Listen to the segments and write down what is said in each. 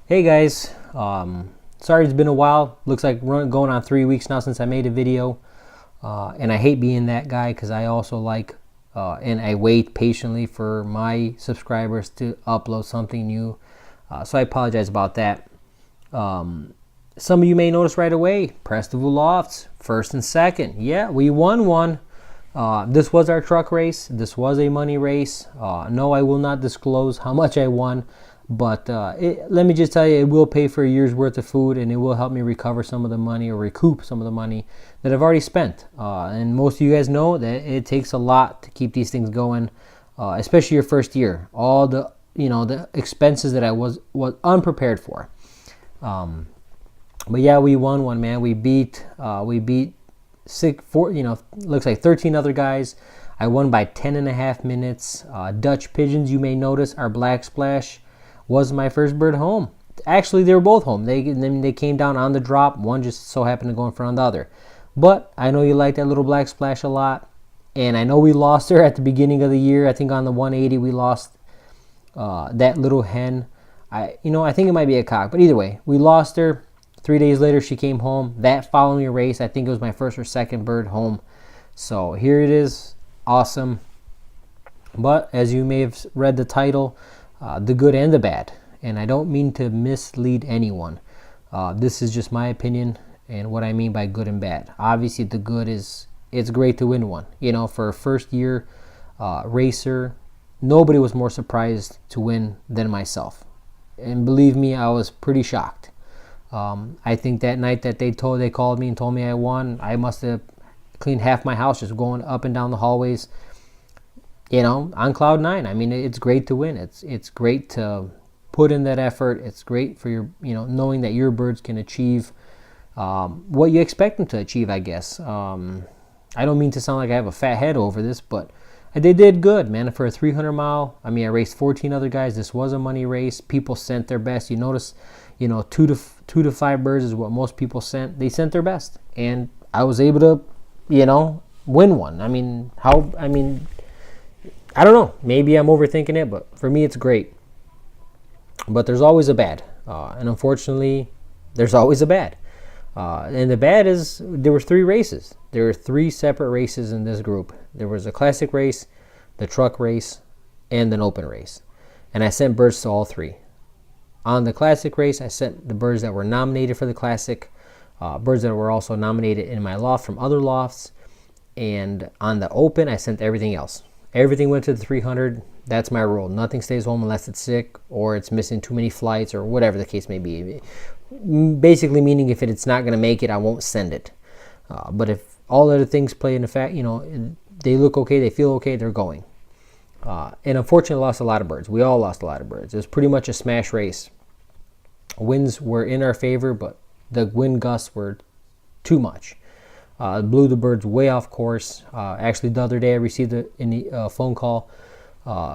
Hey guys, sorry it's been a while. Looks like we're going on 3 weeks now since I made a video. And I hate being that guy because I also like and I wait patiently for my subscribers to upload something new. So I apologize about that. Some of you may notice right away, Prestival Lofts, first and second. Yeah, we won one. This was our truck race. This was a money race. No, I will not disclose how much I won. But let me just tell you, it will pay for a year's worth of food, and it will help me recover some of the money or recoup some of the money that I've already spent. And most of you guys know that it takes a lot to keep these things going, especially your first year. All the the expenses that I was unprepared for. But yeah, we won one, man. We beat looks like 13 other guys. I won by 10.5 minutes. Dutch pigeons, you may notice, our black splash was my first bird home. Actually, they were both home. They came down on the drop. One just so happened to go in front of the other. But I know you like that little black splash a lot. And I know we lost her at the beginning of the year. I think on the 180 we lost that little hen. I think it might be a cock. But either way, we lost her. 3 days later, she came home. That following race, I think it was my first or second bird home. So here it is. Awesome. But as you may have read the title, the good and the bad. And I don't mean to mislead anyone. This is just my opinion and what I mean by good and bad. Obviously, the good is it's great to win one. For a first year racer, nobody was more surprised to win than myself. And believe me, I was pretty shocked. I think that night that they called me and told me I won, I must have cleaned half my house just going up and down the hallways. On cloud nine. I mean, it's great to win. It's great to put in that effort. It's great for your, knowing that your birds can achieve what you expect them to achieve, I guess. I don't mean to sound like I have a fat head over this, but they did good, man. For a 300 mile, I raced 14 other guys. This was a money race. People sent their best. You notice, 2 to 5 birds is what most people sent. They sent their best, and I was able to, win one. I don't know. Maybe I'm overthinking it, but for me, it's great. But there's always a bad. And unfortunately, there's always a bad. And the bad is there were 3 races. There were 3 separate races in this group. There was a classic race, the truck race, and an open race. And I sent birds to all 3. On the classic race, I sent the birds that were nominated for the classic, birds that were also nominated in my loft from other lofts. And on the open, I sent everything else. Everything went to the 300. That's my rule. Nothing stays home unless it's sick or it's missing too many flights or whatever the case may be. Basically meaning if it's not going to make it, I won't send it. But if all other things play into fact, they look okay, they feel okay, they're going. And unfortunately, I lost a lot of birds. We all lost a lot of birds. It was pretty much a smash race. Winds were in our favor, but the wind gusts were too much. Blew the birds way off course. Actually, the other day I received a phone call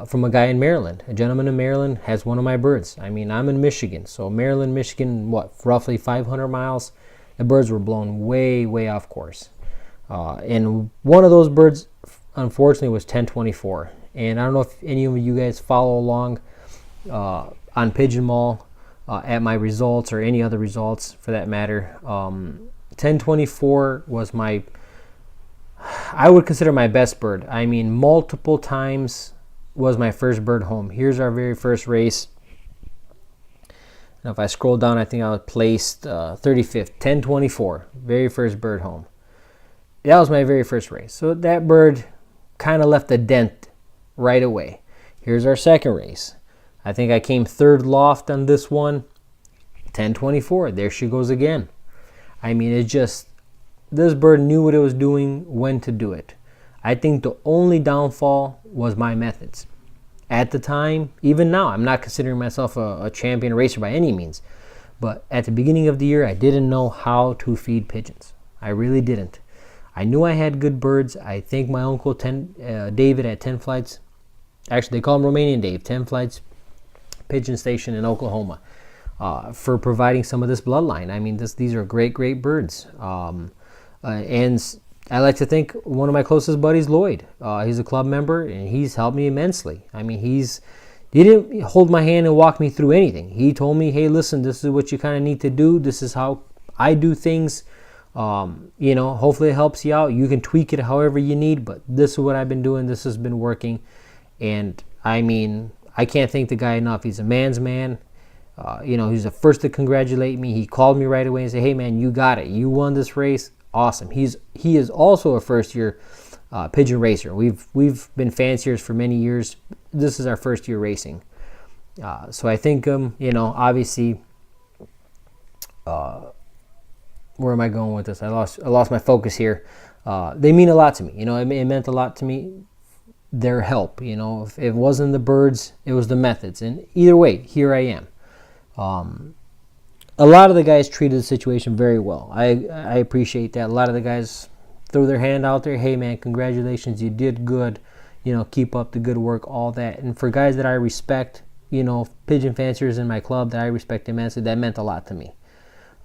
from a guy in Maryland. A gentleman in Maryland has one of my birds. I'm in Michigan. So Maryland, Michigan, roughly 500 miles. The birds were blown way, way off course. And one of those birds, unfortunately, was 1024. And I don't know if any of you guys follow along on Pigeon Mall at my results or any other results for that matter. 1024 was I would consider my best bird. Multiple times was my first bird home. Here's our very first race. Now if I scroll down, I think I was placed 35th, 1024, very first bird home. That was my very first race. So that bird kind of left a dent right away. Here's our second race. I think I came 3rd loft on this one. 1024, there she goes again. This bird knew what it was doing, when to do it. I think the only downfall was my methods. At the time, even now, I'm not considering myself a champion racer by any means. But at the beginning of the year, I didn't know how to feed pigeons. I really didn't. I knew I had good birds. I thank my uncle David at 10 Flights. Actually, they call him Romanian Dave, 10 Flights Pigeon Station in Oklahoma. For providing some of this bloodline. These are great, great birds. And I like to thank one of my closest buddies, Lloyd. He's a club member, and he's helped me immensely. He's He didn't hold my hand and walk me through anything. He told me, hey, listen, this is what you kind of need to do. This is how I do things. Hopefully it helps you out. You can tweak it however you need, but this is what I've been doing. This has been working. And I mean, I can't thank the guy enough. He's a man's man. He's the first to congratulate me. He called me right away and said, hey man, you got it. You won this race. Awesome. He is also a first-year pigeon racer. We've been fanciers for many years. This is our first year racing. So I think, obviously, where am I going with this? I lost my focus here. They mean a lot to me. It meant a lot to me. Their help. If it wasn't the birds, it was the methods. And either way, here I am. A lot of the guys treated the situation very well. I appreciate that. A lot of the guys throw their hand out there. Hey man, congratulations, you did good. Keep up the good work, all that. And for guys that I respect, pigeon fanciers in my club that I respect immensely, that meant a lot to me.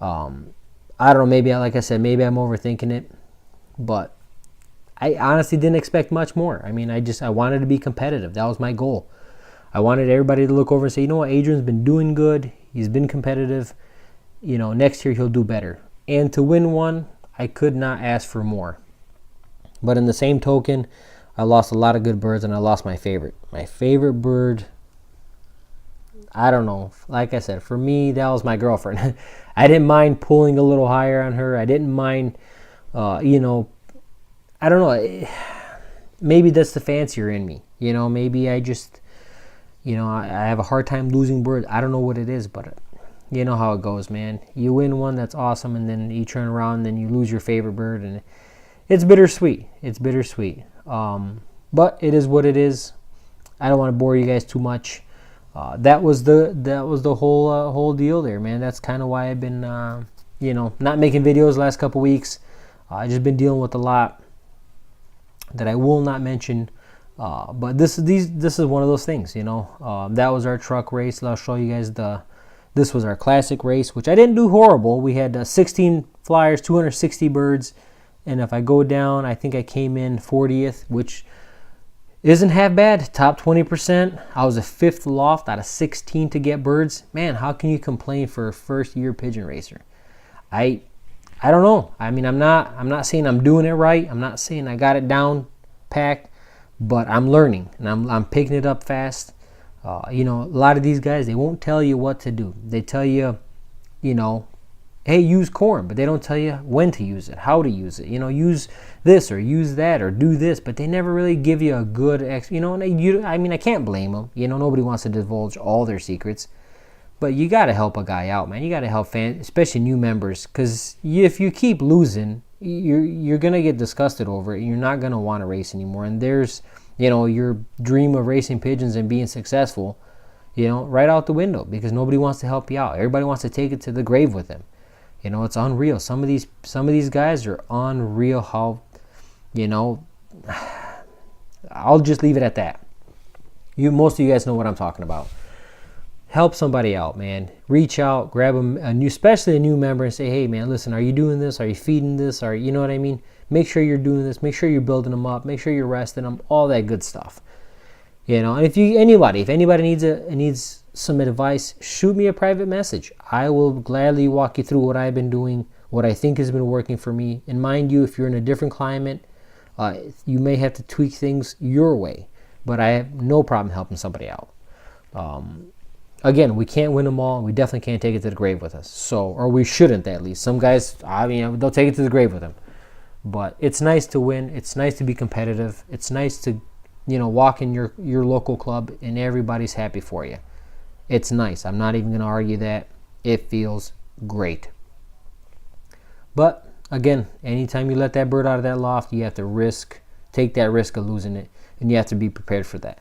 I don't know, maybe, like I said, maybe I'm overthinking it, but I honestly didn't expect much more. I mean, I wanted to be competitive. That was my goal. I wanted everybody to look over and say, you know what, Adrian's been doing good. He's been competitive. Next year he'll do better. And to win one, I could not ask for more. But in the same token, I lost a lot of good birds, and I lost my favorite. My favorite bird, I don't know. Like I said, for me, that was my girlfriend. I didn't mind pulling a little higher on her. I didn't mind, I don't know. Maybe that's the fancier in me. Maybe I just, I have a hard time losing birds. I don't know what it is, but you know how it goes, man. You win one, that's awesome, and then you turn around and then you lose your favorite bird, and it's bittersweet. It's bittersweet. But it is what it is. I don't want to bore you guys too much. That was the whole deal there, man. That's kind of why I've been not making videos the last couple weeks. I just been dealing with a lot that I will not mention. But this is one of those things, that was our truck race. I'll show you guys this was our classic race, which I didn't do horrible. We had 16 flyers, 260 birds. And if I go down, I think I came in 40th, which isn't half bad. Top 20%. I was a 5th loft out of 16 to get birds. Man, how can you complain for a first-year pigeon racer? I don't know. I mean, I'm not saying I'm doing it right. I'm not saying I got it down packed, but I'm learning and I'm picking it up fast. A lot of these guys, they won't tell you what to do. They tell you, hey, use corn, but they don't tell you when to use it, how to use it. Use this or use that or do this, but they never really give you a good, I can't blame them. Nobody wants to divulge all their secrets, but you got to help a guy out, man. You got to help fans, especially new members, because if you keep losing, you're going to get disgusted over it. You're not going to want to race anymore. And there's, your dream of racing pigeons and being successful, right out the window, because nobody wants to help you out. Everybody wants to take it to the grave with them. It's unreal. Some of these guys are unreal. How, I'll just leave it at that. Most of you guys know what I'm talking about. Help somebody out, man. Reach out, grab especially a new member, and say, hey, man, listen, are you doing this? Are you feeding this? You know what I mean? Make sure you're doing this. Make sure you're building them up. Make sure you're resting them. All that good stuff. And if anybody needs some advice, shoot me a private message. I will gladly walk you through what I've been doing, what I think has been working for me. And mind you, if you're in a different climate, you may have to tweak things your way, but I have no problem helping somebody out. Again, we can't win them all. We definitely can't take it to the grave with us. Or we shouldn't, at least. Some guys, they'll take it to the grave with them. But it's nice to win. It's nice to be competitive. It's nice to, walk in your local club and everybody's happy for you. It's nice. I'm not even going to argue that. It feels great. But again, anytime you let that bird out of that loft, you have to take that risk of losing it, and you have to be prepared for that.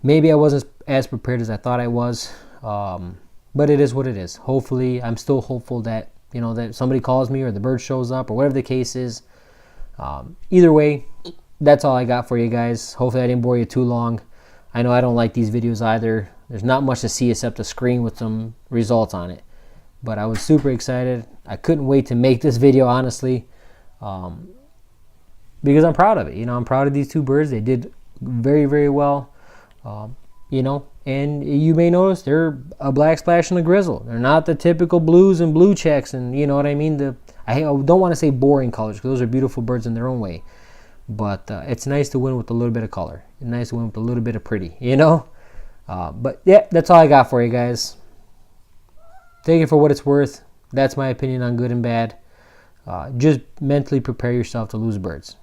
Maybe I wasn't as prepared as I thought I was, but it is what it is. Hopefully, I'm still hopeful that that somebody calls me or the bird shows up or whatever the case is. Either way, that's all I got for you guys. Hopefully, I didn't bore you too long. I know I don't like these videos either. There's not much to see except a screen with some results on it. But I was super excited. I couldn't wait to make this video, honestly, because I'm proud of it. I'm proud of these two birds. They did very, very well. And you may notice they're a black splash and a grizzle. They're not the typical blues and blue checks, and you know what I mean. I don't want to say boring colors, because those are beautiful birds in their own way. But it's nice to win with a little bit of color. It's nice to win with a little bit of pretty, you know. But yeah, that's all I got for you guys. Take it for what it's worth. That's my opinion on good and bad. Just mentally prepare yourself to lose birds,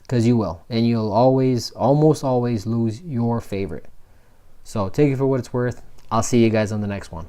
because you will, and you'll almost always lose your favorite. So take it for what it's worth. I'll see you guys on the next one.